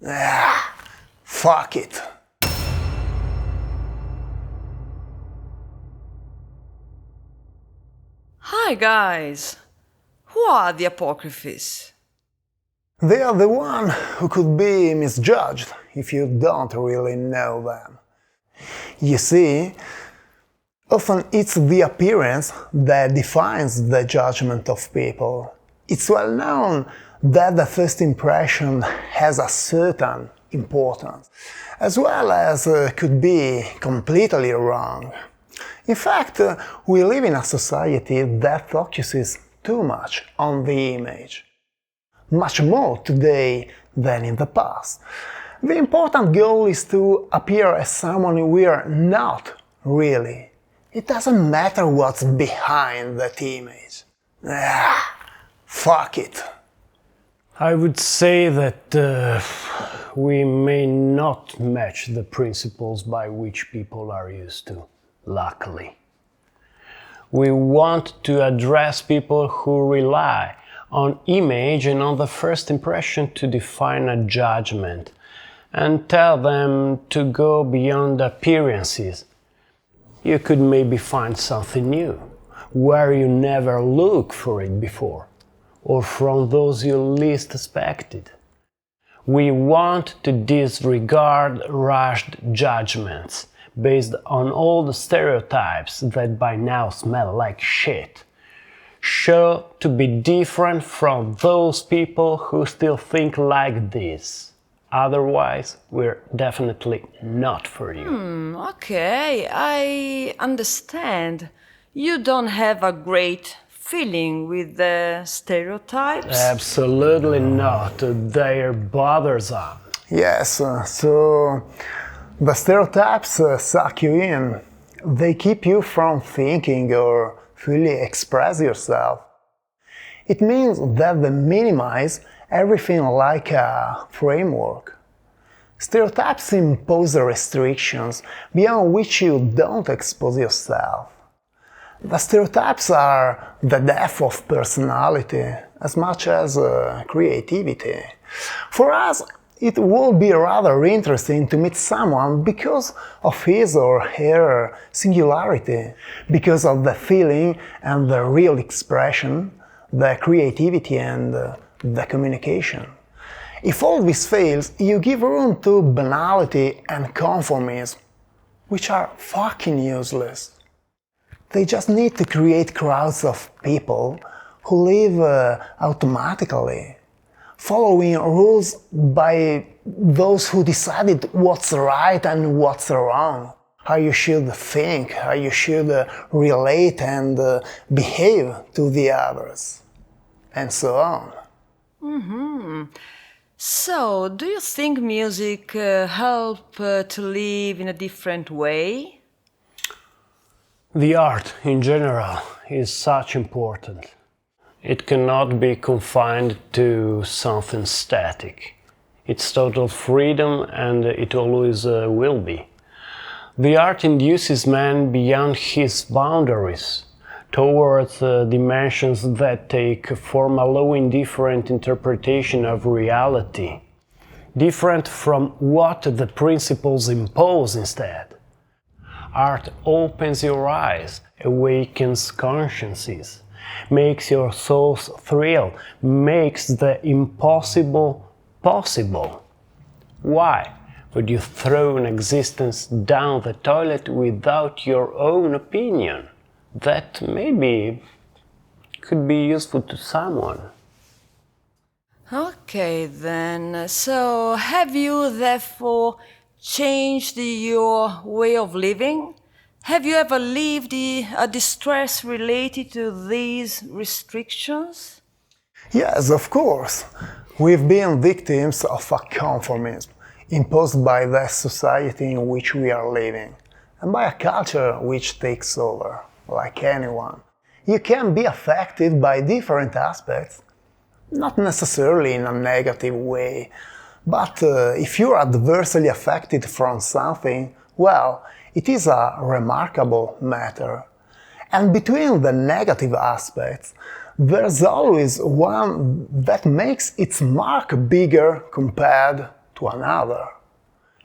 Ah, fuck it. Hi guys! Who are the Apocryphs? They are the one who could be misjudged if you don't really know them. You see, often it's the appearance that defines the judgment of people. It's well known that the first impression has a certain importance, as well as could be completely wrong. In fact, we live in a society that focuses too much on the image. Much more today than in the past. The important goal is to appear as someone we are not really. It doesn't matter what's behind that image. Ah, fuck it. I would say that we may not match the principles by which people are used to, luckily. We want to address people who rely on image and on the first impression to define a judgment, and tell them to go beyond appearances. You could maybe find something new, where you never looked for it before, or from those you least expected. We want to disregard rushed judgments based on all the stereotypes that by now smell like shit. Show to be different from those people who still think like this. Otherwise, we're definitely not for you. Okay, I understand. You don't have a great feeling with the stereotypes? Absolutely not. They're bothersome. Yes, so the stereotypes suck you in. They keep you from thinking or fully express yourself. It means that they minimize everything like a framework. Stereotypes impose restrictions beyond which you don't expose yourself. The stereotypes are the death of personality as much as creativity. For us, it would be rather interesting to meet someone because of his or her singularity, because of the feeling and the real expression, the creativity and the communication. If all this fails, you give room to banality and conformism, which are fucking useless. They just need to create crowds of people who live automatically, following rules by those who decided what's right and what's wrong, how you should think, how you should relate and behave to the others, and so on. So, do you think music help to live in a different way? The art, in general, is such important. It cannot be confined to something static. It's total freedom and it always will be. The art induces man beyond his boundaries, towards dimensions that take form allowing different interpretation of reality, different from what the principles impose instead. Art opens your eyes, awakens consciences, makes your souls thrill, makes the impossible possible. Why would you throw an existence down the toilet without your own opinion? That maybe could be useful to someone. Okay then, so have you therefore changed your way of living? Have you ever lived a distress related to these restrictions? Yes, of course. We've been victims of a conformism imposed by the society in which we are living, and by a culture which takes over, like anyone. You can be affected by different aspects, not necessarily in a negative way, but if you're adversely affected from something, well, it is a remarkable matter. And between the negative aspects, there's always one that makes its mark bigger compared to another.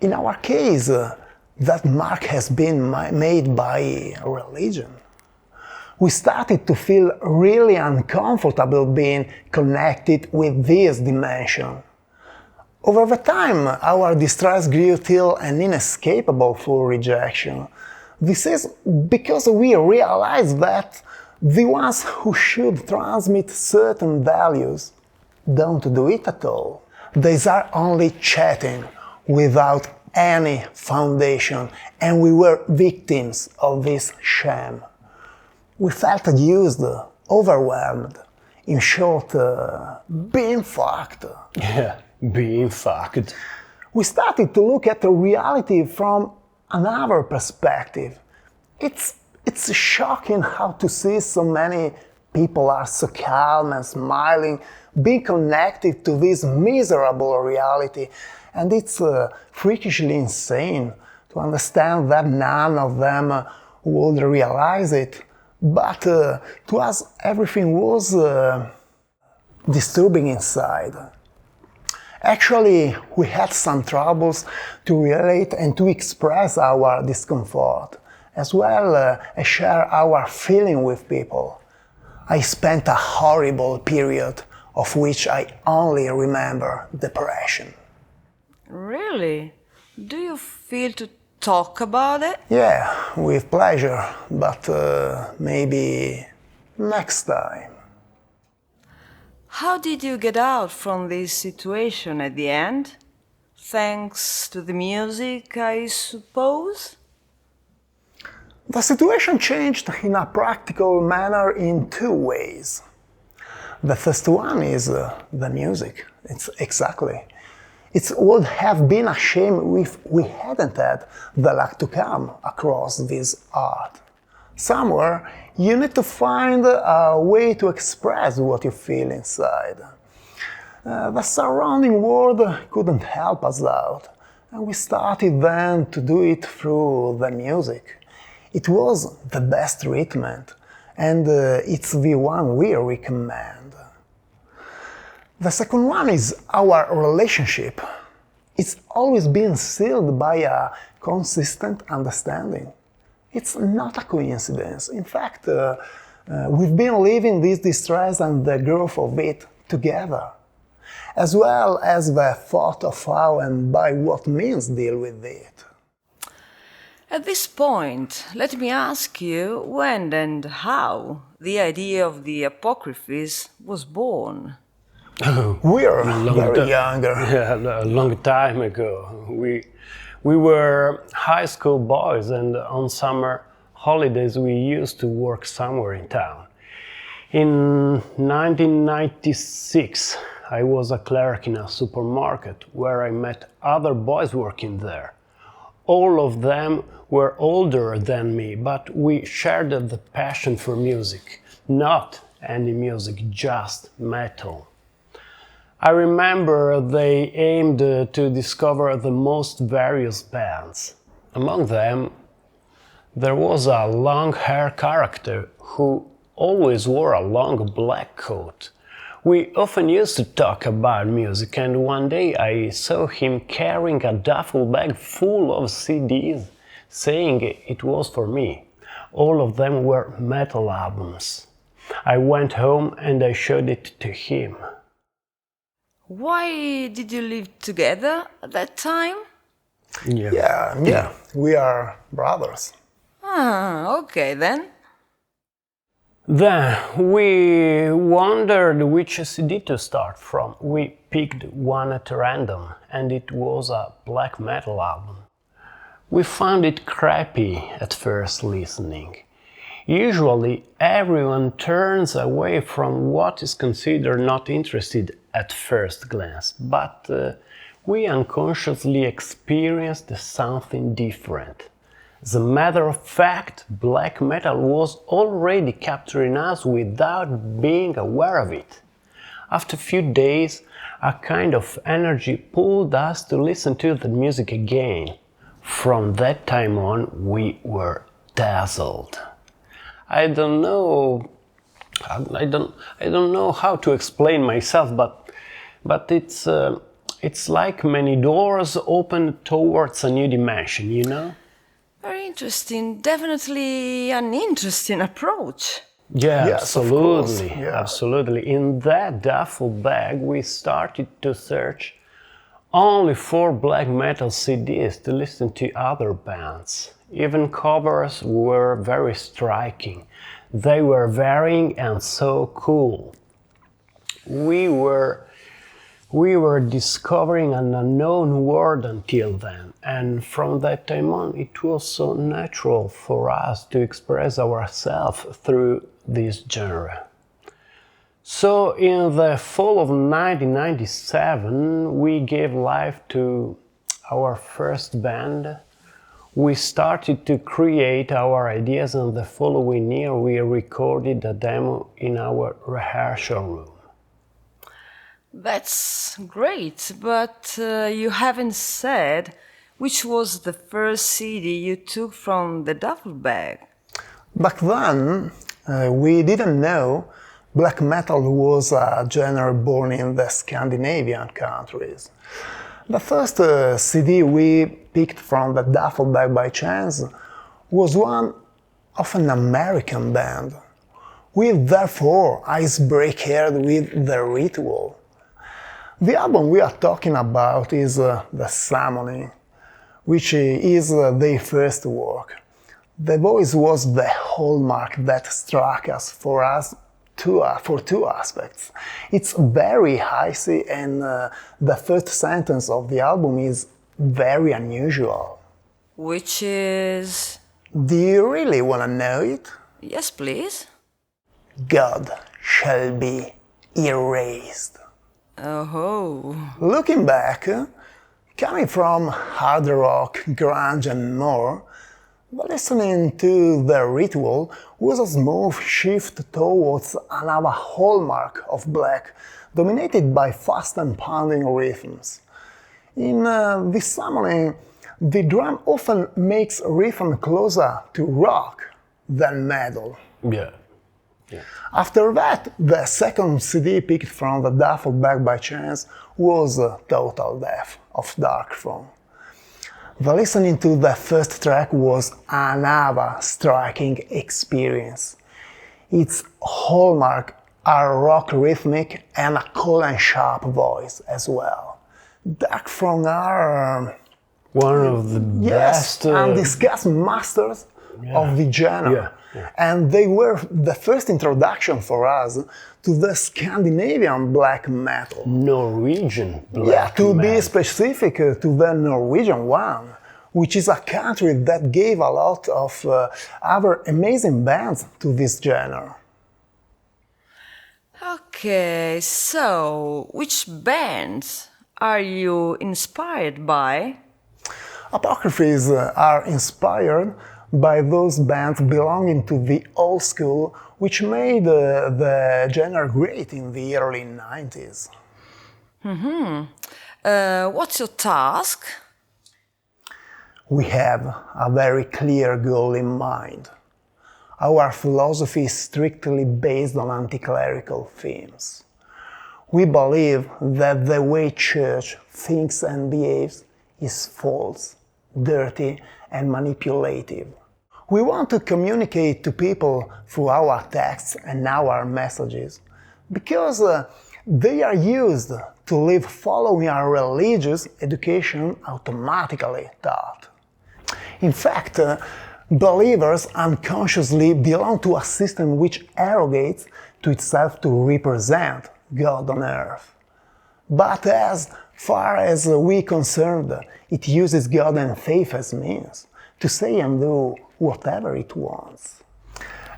In our case, that mark has been made by religion. We started to feel really uncomfortable being connected with this dimension. Over the time, our distress grew till an inescapable full rejection. This is because we realized that the ones who should transmit certain values don't do it at all. They are only chatting without any foundation, and we were victims of this sham. We felt used, overwhelmed, in short, being fucked. Yeah, being fucked. We started to look at the reality from another perspective. It's shocking how to see so many people are so calm and smiling, being connected to this miserable reality. And it's freakishly insane to understand that none of them would realize it. But to us, everything was disturbing inside. Actually, we had some troubles to relate and to express our discomfort, as well as share our feeling with people. I spent a horrible period of which I only remember depression. Really? Do you feel to talk about it? Yeah, with pleasure, but maybe next time. How did you get out from this situation at the end? Thanks to the music, I suppose? The situation changed in a practical manner in two ways. The first one is the music. It would have been a shame if we hadn't had the luck to come across this art. Somewhere, you need to find a way to express what you feel inside. The surrounding world couldn't help us out, and we started then to do it through the music. It was the best treatment, and it's the one we recommend. The second one is our relationship. It's always been sealed by a consistent understanding. It's not a coincidence. In fact, we've been living this distress and the growth of it together, as well as the thought of how and by what means deal with it. At this point, let me ask you when and how the idea of the Apocryphs was born. We're very younger. Yeah, a long time ago. We were high school boys, and on summer holidays we used to work somewhere in town. In 1996, I was a clerk in a supermarket where I met other boys working there. All of them were older than me, but we shared the passion for music. Not any music, just metal. I remember they aimed to discover the most various bands. Among them, there was a long-haired character who always wore a long black coat. We often used to talk about music, and one day I saw him carrying a duffel bag full of CDs, saying it was for me. All of them were metal albums. I went home and I showed it to him. Why did you live together at that time? Yeah, we are brothers. Ah, okay then. Then we wondered which CD to start from. We picked one at random, and it was a black metal album. We found it crappy at first listening. Usually everyone turns away from what is considered not interested at first glance, but we unconsciously experienced something different. As a matter of fact, black metal was already capturing us without being aware of it. After a few days, a kind of energy pulled us to listen to the music again. From that time on, we were dazzled. I don't know how to explain myself, but It's like many doors open towards a new dimension, you know? Very interesting. Definitely an interesting approach. Yeah, Yes, of course, absolutely. yeah. Absolutely. In that duffel bag, we started to search only for black metal CDs to listen to other bands. Even covers were very striking. They were varying and so cool. We were discovering an unknown world until then, and from that time on it was so natural for us to express ourselves through this genre. So in the fall of 1997 we gave life to our first band. We started to create our ideas, and the following year we recorded a demo in our rehearsal room. That's great, but you haven't said which was the first CD you took from the duffel bag. Back then, we didn't know black metal was a genre born in the Scandinavian countries. The first CD we picked from the duffel bag by chance was one of an American band. We therefore icebreakered with The Ritual. The album we are talking about is The Summoning, which is their first work. The voice was the hallmark that struck us for two aspects. It's very icy, and the first sentence of the album is very unusual. Which is. Do you really want to know it? Yes, please. God shall be erased. Oh. Looking back, coming from hard rock, grunge and more, listening to The Ritual was a smooth shift towards another hallmark of black, dominated by fast and pounding rhythms. In this summoning, the drum often makes rhythm closer to rock than metal. Yeah. After that, the second CD picked from the duffel bag by chance was Total Death of Darkthrone. The listening to the first track was another striking experience. Its hallmark are rock rhythmic and a cool and sharp voice as well. Darkthrone are One of the best. undiscussed masters of the genre. Yeah. And they were the first introduction for us to the Scandinavian black metal. Norwegian black To be metal. specific, to the Norwegian one, which is a country that gave a lot of other amazing bands to this genre. Okay, so which bands are you inspired by? Apocryphes are inspired by those bands belonging to the old school, which made the genre great in the early 90s. What's your task? We have a very clear goal in mind. Our philosophy is strictly based on anti-clerical themes. We believe that the way church thinks and behaves is false, dirty, and manipulative. We want to communicate to people through our texts and our messages because they are used to live following our religious education automatically taught. In fact, believers unconsciously belong to a system which arrogates to itself to represent God on earth. But as far as we're concerned, it uses God and faith as means to say and do whatever it wants.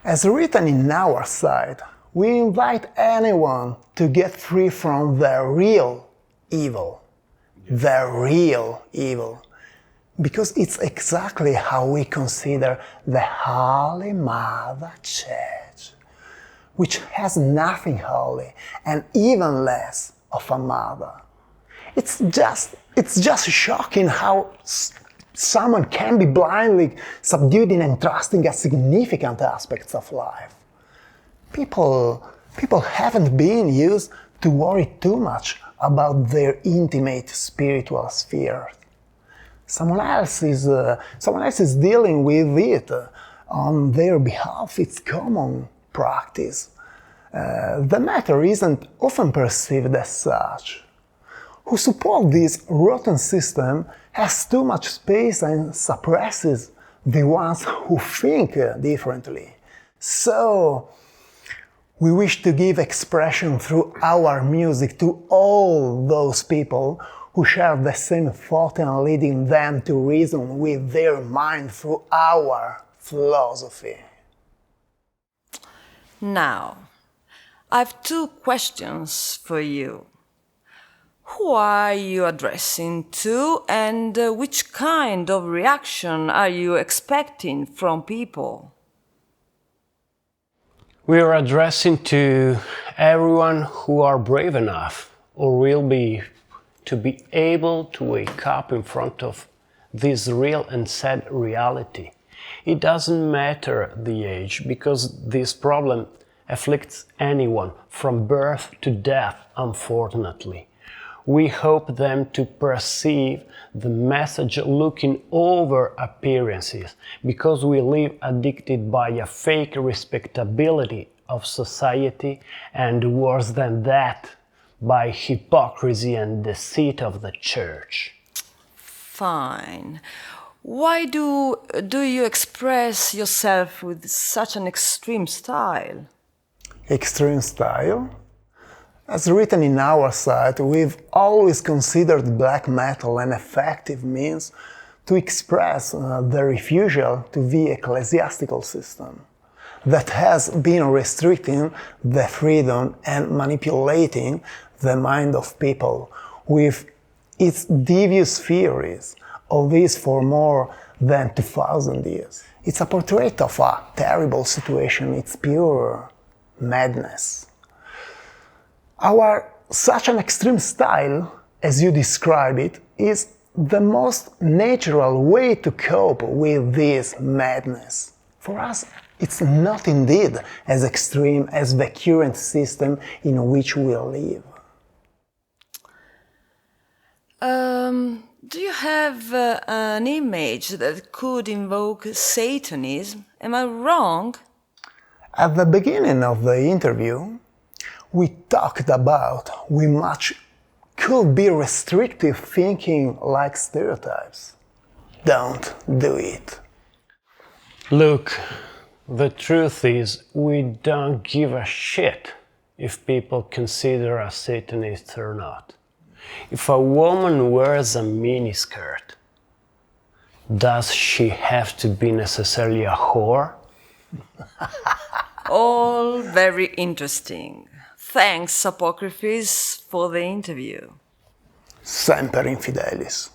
As written in our site, we invite anyone to get free from the real evil. The real evil. Because it's exactly how we consider the Holy Mother Church, which has nothing holy and even less of a mother. It's just shocking how someone can be blindly subdued in entrusting a significant aspects of life. People haven't been used to worry too much about their intimate spiritual sphere. Someone else is dealing with it on their behalf. It's common practice. The matter isn't often perceived as such. Who support this rotten system has too much space and suppresses the ones who think differently. So, we wish to give expression through our music to all those people who share the same thought and leading them to reason with their mind through our philosophy. Now, I have two questions for you. Who are you addressing to, and which kind of reaction are you expecting from people? We are addressing to everyone who are brave enough or will be to be able to wake up in front of this real and sad reality. It doesn't matter the age, because this problem afflicts anyone from birth to death, unfortunately. We hope them to perceive the message looking over appearances, because we live addicted by a fake respectability of society, and worse than that, by hypocrisy and deceit of the church. Fine. Why do you express yourself with such an extreme style? Extreme style? As written in our site, we've always considered black metal an effective means to express the refusal to the ecclesiastical system that has been restricting the freedom and manipulating the mind of people with its devious theories of this for more than 2000 years. It's a portrait of a terrible situation, it's pure madness. Such an extreme style, as you describe it, is the most natural way to cope with this madness. For us, it's not indeed as extreme as the current system in which we live. Do you have an image that could invoke Satanism? Am I wrong? At the beginning of the interview, we talked about we much could be restrictive thinking like stereotypes. Don't do it. Look, the truth is, we don't give a shit if people consider us Satanists or not. If a woman wears a miniskirt, does she have to be necessarily a whore? All very interesting. Thanks, Apocryphes, for the interview. Semper Infidelis.